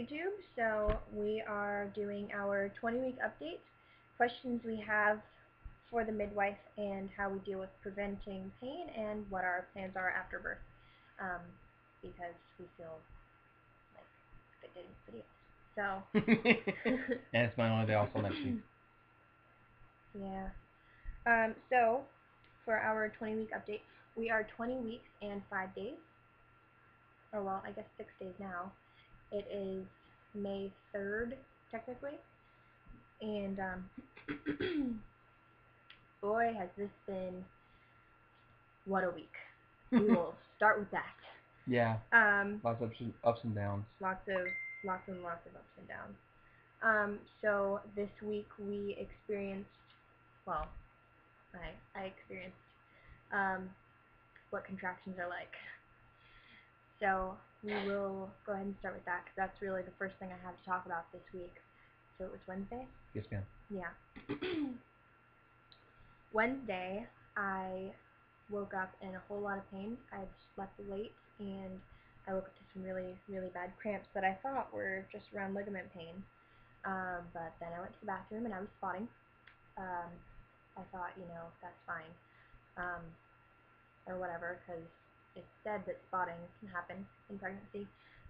YouTube. So we are doing our 20-week update, questions we have for the midwife, and how we deal with preventing pain, and what our plans are after birth. Because we feel like they didn't video. So. And it's my only day also next week. Yeah. So for our 20-week update, we are 20 weeks and 5 days. Or well, I guess 6 days now. It is May 3rd, technically. And boy, has this been what a week. We will start with that. Yeah. Lots of ups and downs. Lots and lots of ups and downs. So this week we experienced, well, I experienced what contractions are like. So we will go ahead and start with that, because that's really the first thing I have to talk about this week. So it was Wednesday? Yes, ma'am. Yeah. Wednesday, I woke up in a whole lot of pain. I had slept late, and I woke up to some really, really bad cramps that I thought were just around ligament pain. But then I went to the bathroom, and I was spotting. I thought, that's fine. Or whatever, because it's said that spotting can happen in pregnancy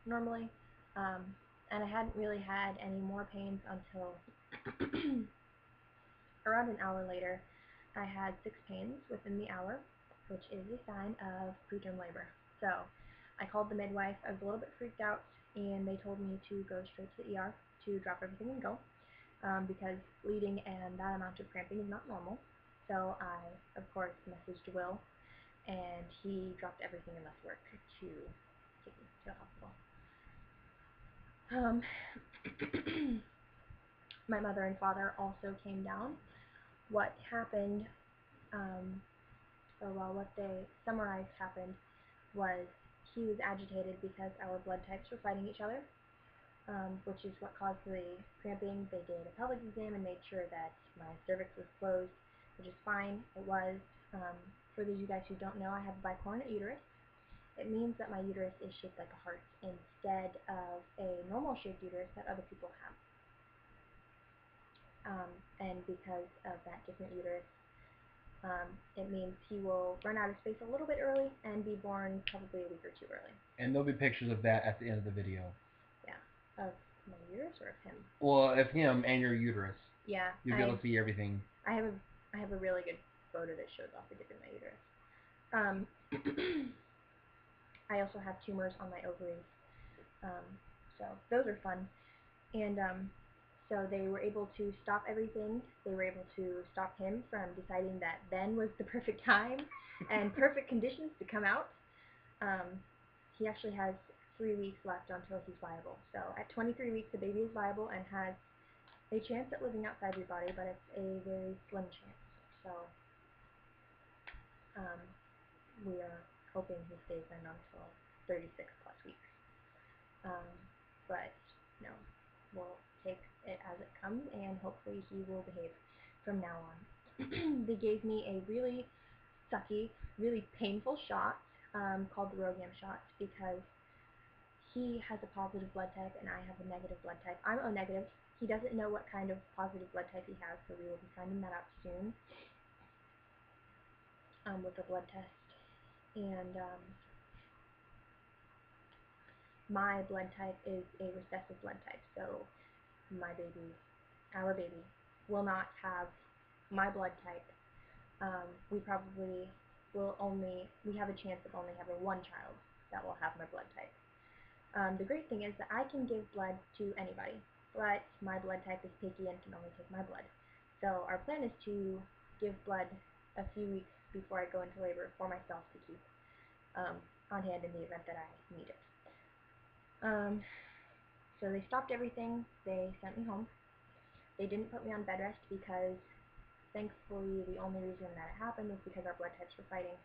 normally. And I hadn't really had any more pains until around an hour later. I had 6 pains within the hour, which is a sign of preterm labor. So I called the midwife. I was a little bit freaked out, and they told me to go straight to the ER to drop everything and go, because bleeding and that amount of cramping is not normal. So I, of course, messaged Will, and he dropped everything and left work to take me to the hospital. My mother and father also came down. What happened, what they summarized happened was he was agitated because our blood types were fighting each other, which is what caused the cramping. They did a pelvic exam and made sure that my cervix was closed, which is fine. It was. For those of you guys who don't know, I have a bicornate uterus. It means that my uterus is shaped like a heart instead of a normal shaped uterus that other people have. And because of that different uterus, it means he will run out of space a little bit early and be born probably a week or two early. And there'll be pictures of that at the end of the video. Yeah. Of my uterus or of him? Well, of him and your uterus. Yeah. You'll be able to see everything. I have a really good photo that shows off the dip in my uterus. I also have tumors on my ovaries. So those are fun. And so they were able to stop everything. They were able to stop him from deciding that then was the perfect time and perfect conditions to come out. He actually has 3 weeks left until he's viable. So at 23 weeks, the baby is viable and has a chance at living outside your body, but it's a very slim chance. So we are hoping he stays in until 36 plus weeks. But no, we'll take it as it comes, and hopefully he will behave from now on. They gave me a really sucky, really painful shot called the Rogam shot, because he has a positive blood type and I have a negative blood type. I'm O negative. He doesn't know what kind of positive blood type he has, so we will be finding that out soon with the blood test. And my blood type is a recessive blood type, so our baby, will not have my blood type. We probably we have a chance of only having one child that will have my blood type. The great thing is that I can give blood to anybody, but my blood type is picky and can only take my blood. So our plan is to give blood a few weeks before I go into labor for myself to keep on hand in the event that I need it. So they stopped everything. They sent me home. They didn't put me on bed rest because, thankfully, the only reason that it happened was because our blood types were fighting.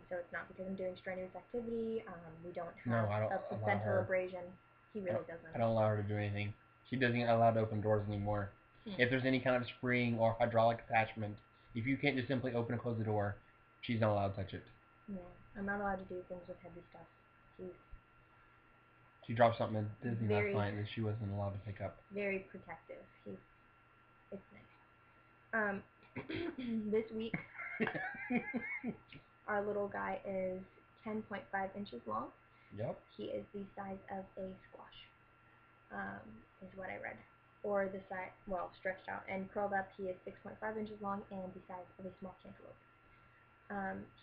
So it's not because I'm doing strenuous activity. We don't have a placental abrasion. He really doesn't. I don't allow her to do anything. She doesn't allow to open doors anymore. If there's any kind of spring or hydraulic attachment, if you can't just simply open and close the door, she's not allowed to touch it. Yeah, I'm not allowed to do things with heavy stuff. She dropped something at Disney last very, night that she wasn't allowed to pick up. very protective. It's nice. This week, our little guy is 10.5 inches long. Yep. He is the size of a squash, is what I read. Or the size, well, stretched out. And curled up, he is 6.5 inches long and the size of a small cantaloupe.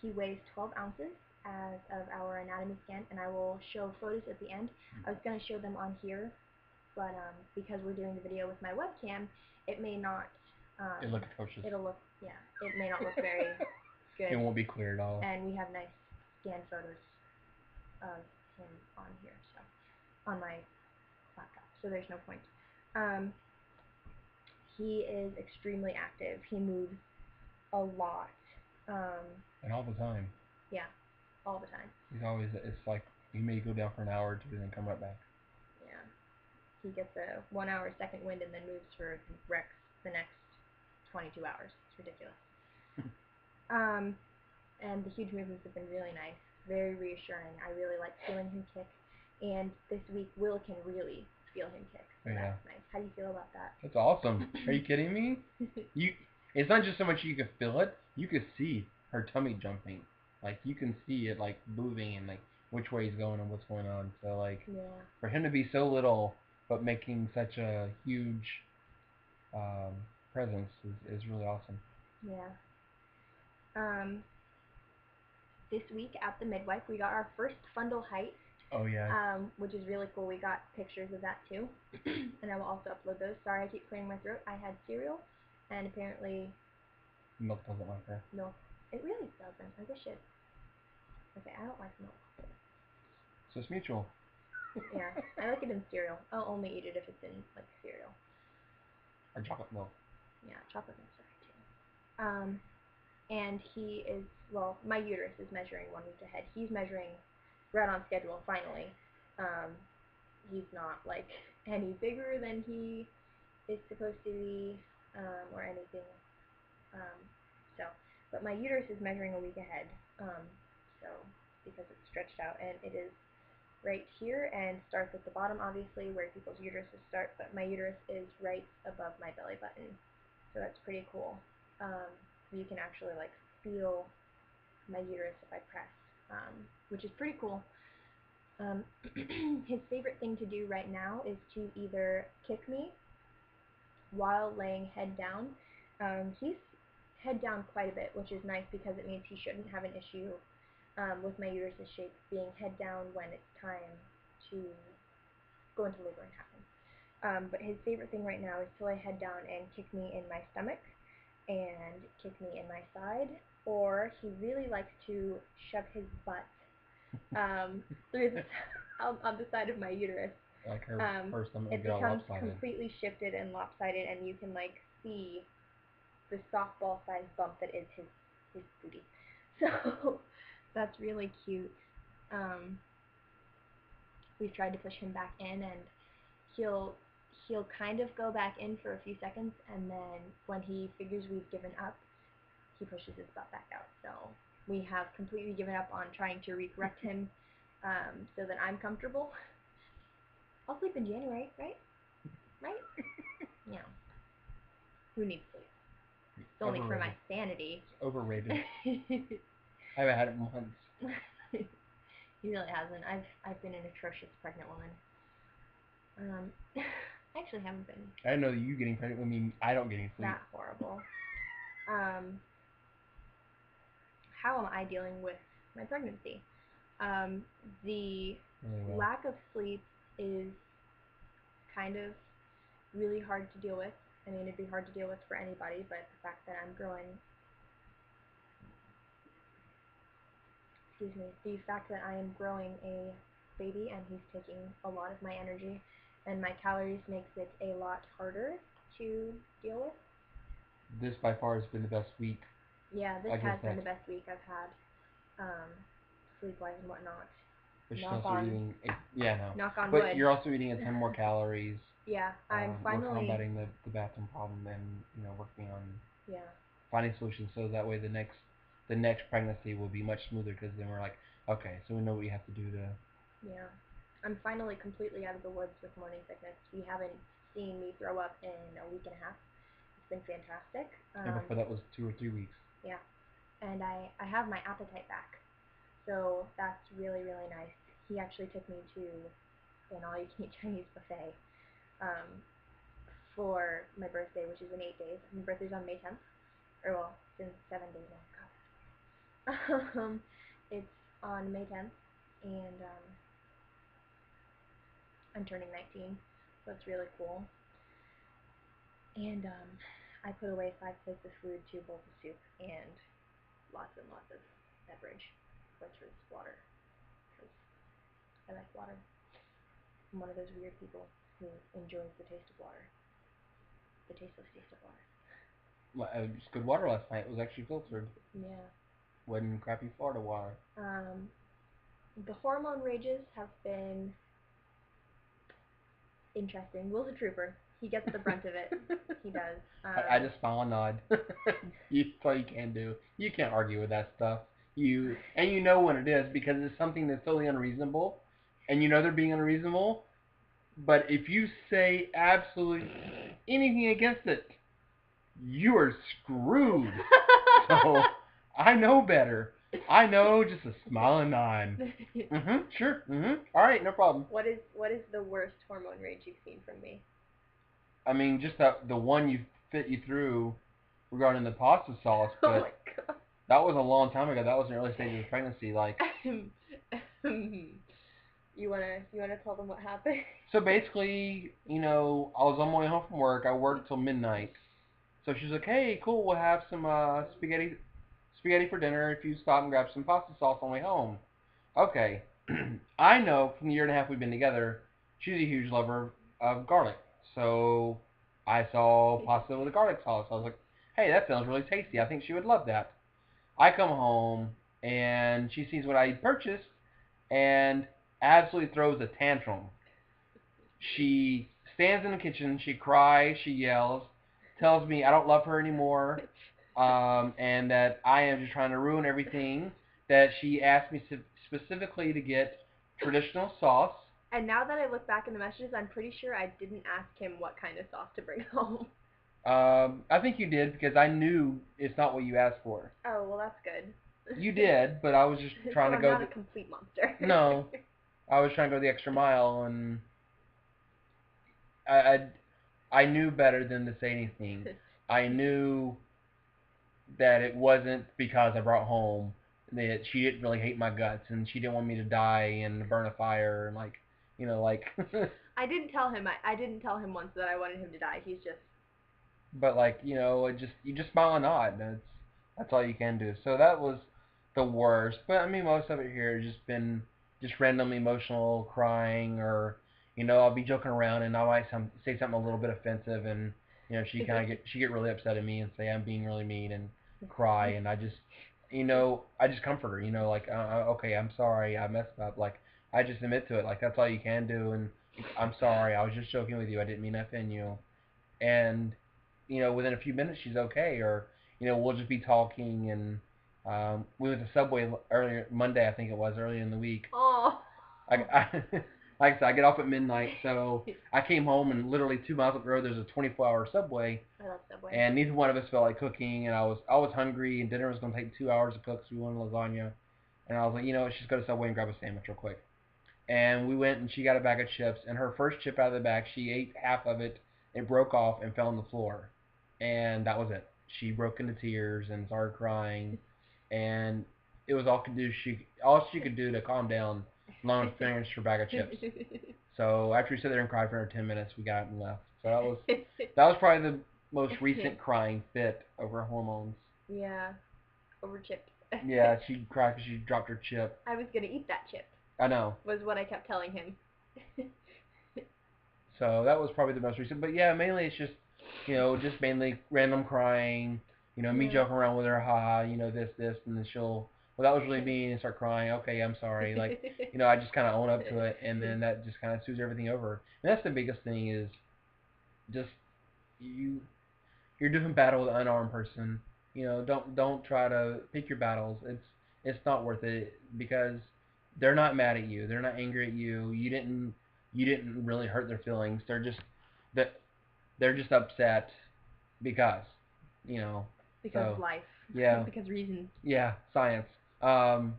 He weighs 12 ounces as of our anatomy scan, and I will show photos at the end. I was going to show them on here, but because we're doing the video with my webcam, it may not. It'll look atrocious. It may not look very good. It won't be clear at all. And we have nice scan photos of him on here, so on my laptop. So there's no point. He is extremely active. He moves a lot. And all the time. Yeah, all the time. He's always. It's like he may go down for an hour or two and then come right back. Yeah. He gets a 1 hour second wind and then moves for Rex the next 22 hours. It's ridiculous. And the huge movements have been really nice, very reassuring. I really like feeling him kick, and this week Will can really feel him kick, so that's nice. How do you feel about that? That's awesome. Are you kidding me? It's not just so much you can feel it, you can see her tummy jumping. Like, you can see it, like, moving and, like, which way he's going and what's going on. So, like, for him to be so little but making such a huge presence is really awesome. Yeah. This week at the midwife, we got our first fundal height. Oh, yeah. Which is really cool. We got pictures of that, too. And I will also upload those. Sorry, I keep clearing my throat. I had cereal, and apparently... Milk doesn't like her. Milk. It really doesn't. I wish it... Okay, I don't like milk. So it's mutual. Yeah, I like it in cereal. I'll only eat it if it's in, like, cereal. Or chocolate milk. Yeah, chocolate milk's okay, too. And he is, well, my uterus is measuring 1 week ahead. He's measuring right on schedule, finally. He's not, like, any bigger than he is supposed to be, or anything. But my uterus is measuring a week ahead, so, because it's stretched out, and it is right here, and starts at the bottom, obviously, where people's uteruses start, but my uterus is right above my belly button, so that's pretty cool. You can actually, like, feel my uterus if I press, which is pretty cool. His favorite thing to do right now is to either kick me while laying head down. He's head down quite a bit, which is nice because it means he shouldn't have an issue with my uterus's shape being head down when it's time to go into labor and happen. But his favorite thing right now is to lay head down and kick me in my stomach and kick me in my side, or he really likes to shove his butt through the on the side of my uterus. Like her stomach it becomes completely shifted and lopsided, and you can, like, see the softball-sized bump that is his booty. So that's really cute. We've tried to push him back in, and he'll kind of go back in for a few seconds, and then when he figures we've given up, he pushes his butt back out. So we have completely given up on trying to recorrect him, so that I'm comfortable. I'll sleep in January, right? Right? Yeah. Who needs sleep? It's only for my sanity. It's overrated. I haven't had it once. He really hasn't. I've been an atrocious pregnant woman. I actually haven't been. I didn't know that you getting pregnant would mean I don't get any sleep. That horrible. How am I dealing with my pregnancy? The lack of sleep is kind of really hard to deal with. I mean, it'd be hard to deal with for anybody, but the fact that I'm growing, the fact that I am growing a baby and he's taking a lot of my energy and my calories makes it a lot harder to deal with. This by far has been the best week. Yeah, this has been the best week I've had, sleep-wise and whatnot. But she's also eating, knock on wood. But you're also eating a ton more calories. Yeah, I'm finally... We're combating the bathroom problem and, working on finding solutions so that way the next pregnancy will be much smoother, because then we're like, okay, so we know what you have to do to... Yeah. I'm finally completely out of the woods with morning sickness. We haven't seen me throw up in a week and a half. It's been fantastic. And before that was 2 or 3 weeks. Yeah, and I have my appetite back, so that's really really nice. He actually took me to an all-you-can-eat Chinese buffet um, for my birthday, which is in 8 days. My birthday's on May 10th, or well, it's in 7 days now. God. It's on May 10th, and I'm turning 19, so it's really cool. And I put away 5 plates of food, 2 bowls of soup, and lots of beverage, which was water, because I like water. I'm one of those weird people who enjoys the taste of water, the tasteless taste of water. Just good water last night. It was actually filtered. Yeah. Wasn't crappy Florida water. The hormone rages have been interesting. Will's a trooper. He gets the brunt of it. He does. I just smile and nod. That's all you can do. You can't argue with that stuff. You know when it is because it's something that's totally unreasonable, and you know they're being unreasonable. But if you say absolutely anything against it, you are screwed. So I know better. I know just a smile and nod. Sure. All right, no problem. What is the worst hormone rage you've seen from me? I mean, just the one you through regarding the pasta sauce, but oh my god. that was a long time ago. That was in early stages of pregnancy, like. You wanna tell them what happened? So basically, I was on my way home from work. I worked till midnight. So she's like, "Hey, cool. We'll have some spaghetti for dinner if you stop and grab some pasta sauce on the way home." Okay. I know from the year and a half we've been together, she's a huge lover of garlic. So I saw pasta with a garlic sauce. I was like, "Hey, that sounds really tasty. I think she would love that." I come home and she sees what I purchased and absolutely throws a tantrum. She stands in the kitchen, she cries, she yells, tells me I don't love her anymore, and that I am just trying to ruin everything. That she asked me specifically to get traditional sauce. And now that I look back in the messages, I'm pretty sure I didn't ask him what kind of sauce to bring home. I think you did because I knew it's not what you asked for. Oh, well, that's good. You did, but I was just trying so to go. I'm not a complete monster. No, I was trying to go the extra mile, and I I knew better than to say anything. I knew that it wasn't because I brought home that she didn't really hate my guts and she didn't want me to die and burn a fire and like. I didn't tell him. I didn't tell him once that I wanted him to die. He's just. But you just smile and nod. That's all you can do. So that was the worst. But I mean, most of it here has just been just random emotional crying, or I'll be joking around and I might say something a little bit offensive, and she get really upset at me and say I'm being really mean and cry, and I just comfort her. Like okay, I'm sorry, I messed up. Like I just admit to it. Like that's all you can do, and I'm sorry. I was just joking with you. I didn't mean to offend you. And within a few minutes she's okay, or we'll just be talking, and we went to Subway earlier Monday, I think it was, earlier in the week. Oh. I like I said, I get off at midnight, so I came home and literally 2 miles up the road there's a 24-hour Subway. I love Subway. And neither one of us felt like cooking, and I was hungry, and dinner was going to take 2 hours to cook, so we wanted lasagna. And I was like, let's just go to Subway and grab a sandwich real quick. And we went and she got a bag of chips, and her first chip out of the bag, she ate half of it, it broke off and fell on the floor. And that was it. She broke into tears and started crying, and it was all she could do to calm down, long as finish her bag of chips. So after we sat there and cried for another 10 minutes, we got up and left. So that was probably the most recent crying fit over hormones. Yeah, over chips. Yeah, she cried because she dropped her chip. I was gonna eat that chip. I know. Was what I kept telling him. So that was probably the most recent. But yeah, mainly it's just, just mainly random crying. Me joking around with her, haha, this, and then she'll, well, that was really mean, and start crying. Okay, I'm sorry. Like, I just kind of own up to it, and then that just kind of smooths everything over. And that's the biggest thing is just you're doing battle with an unarmed person. Don't try to pick your battles. It's not worth it because they're not mad at you. They're not angry at you. You didn't really hurt their feelings. That they're just upset because you know. Because So of life. yeah, Because reasons. yeah, science. So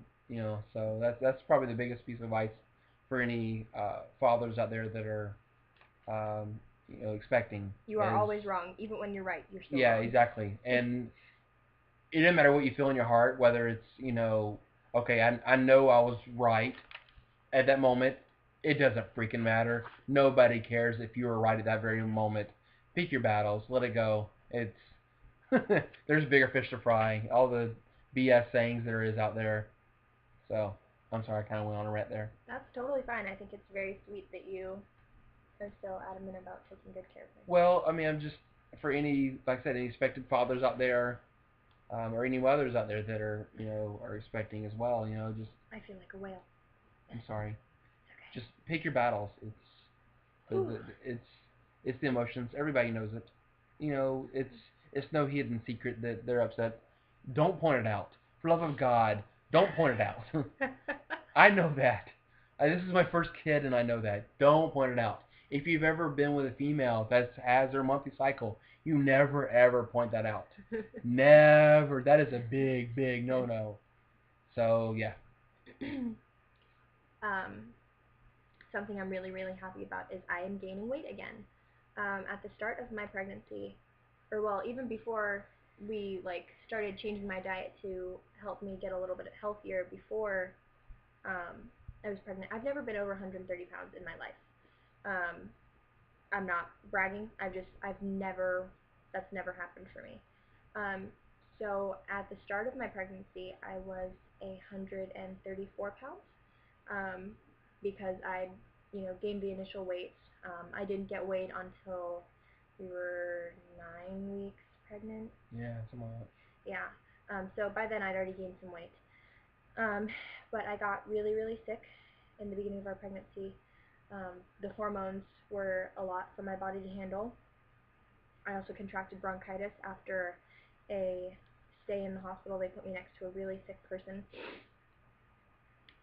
that's probably the biggest piece of advice for any fathers out there that are expecting. You are always wrong, even when you're right. You're still Yeah, wrong. exactly. And it doesn't matter what you feel in your heart, whether it's okay, I know I was right at that moment. It doesn't freaking matter. Nobody cares if you were right at that very moment. Pick your battles. Let it go. It's there's bigger fish to fry. All the BS sayings there is out there. So I'm sorry, I kind of went on a rant there. That's totally fine. I think it's very sweet that you are so adamant about taking good care of her. Well, I mean, I'm just for any, like I said, any expected fathers out there, or any mothers out there that are expecting as well. Just I feel like a whale. I'm sorry. Okay. Just pick your battles. It's the emotions. Everybody knows it. It's no hidden secret that they're upset. Don't point it out. For love of God, don't point it out. I know that. This is my first kid, and I know that. Don't point it out. If you've ever been with a female that has her monthly cycle, you never ever point that out. Never. That is a big, big no-no. So yeah. Something I'm really, really happy about is I am gaining weight again. At the start of my pregnancy, or well, even before we started changing my diet to help me get a little bit healthier before I was pregnant. I've never been over 130 pounds in my life. Um, I'm not bragging. I've never, that's never happened for me. Um, so at the start of my pregnancy, I was 134 pounds um, because I, gained the initial weight. I didn't get weighed until we were 9 weeks pregnant. Yeah, something like that. Yeah. So by then I'd already gained some weight. Um, but I got really, really sick in the beginning of our pregnancy. The hormones were a lot for my body to handle. I also contracted bronchitis after a stay in the hospital. They put me next to a really sick person,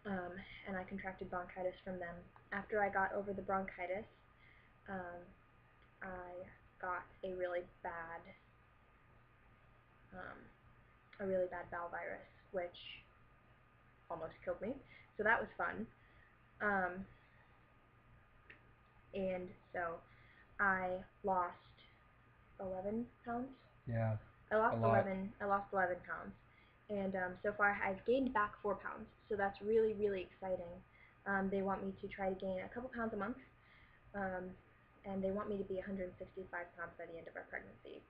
and I contracted bronchitis from them. After I got over the bronchitis, um, I got um, a really bad bowel virus, which almost killed me. So that was fun. Um, and so I lost 11 pounds. Yeah. I lost 11. I lost 11 pounds, and so far I've gained back 4 pounds. So that's really, really exciting. They want me to try to gain a couple pounds a month, um, and they want me to be 165 pounds by the end of our pregnancy.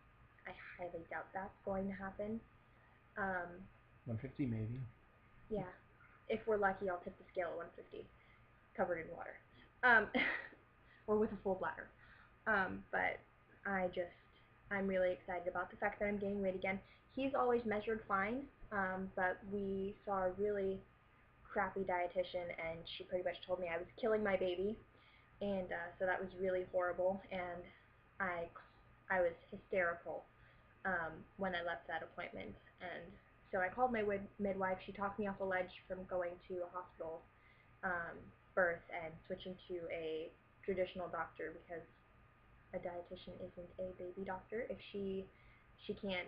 I highly doubt that's going to happen. 150 maybe. Yeah, if we're lucky, I'll tip the scale at 150, covered in water, or with a full bladder. But I'm really excited about the fact that I'm gaining weight again. He's always measured fine, but we saw a really crappy dietitian, and she pretty much told me I was killing my baby, and so that was really horrible, and I, I was hysterical when I left that appointment, and so I called my midwife. She talked me off a ledge from going to a hospital um, birth and switching to a traditional doctor because a dietitian isn't a baby doctor if she can't,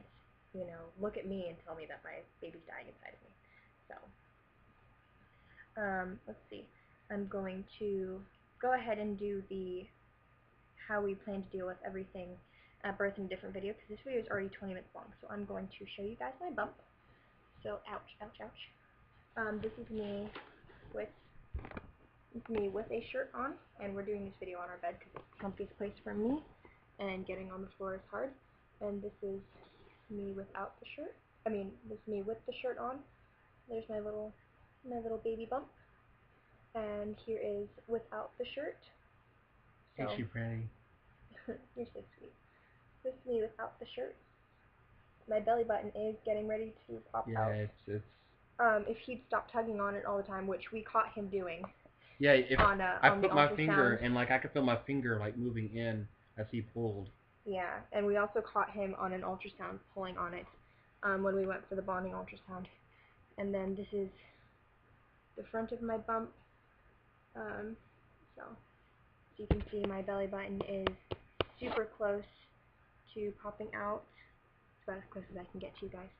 look at me and tell me that my baby's dying inside of me. So, let's see. I'm going to go ahead and do the how we plan to deal with everything at birth in a different video because this video is already 20 minutes long. So I'm going to show you guys my bump. So, ouch, ouch, ouch. This is me with a shirt on, and we're doing this video on our bed because it's the comfiest place for me, and getting on the floor is hard. And this is me without the shirt. This is me with the shirt on. There's my little baby bump. And here is without the shirt. So, Ain't she pretty? You're so sweet. This is me without the shirt. My belly button is getting ready to pop out. Yeah, it's. If he'd stop tugging on it all the time, which we caught him doing. Yeah, if I on put the my ultrasound. finger and I could feel my finger moving in as he pulled. Yeah, and we also caught him on an ultrasound pulling on it when we went for the bonding ultrasound. And then this is the front of my bump. So as you can see, my belly button is super close to popping out. It's about as close as I can get to you guys.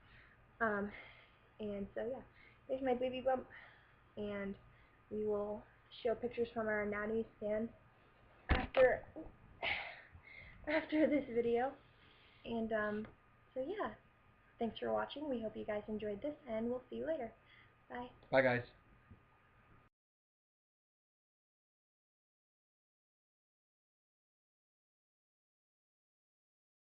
And so yeah, there's my baby bump, and we will show pictures from our anatomy scan after this video. And so yeah, thanks for watching. We hope you guys enjoyed this, and we'll see you later. Bye. Bye, guys.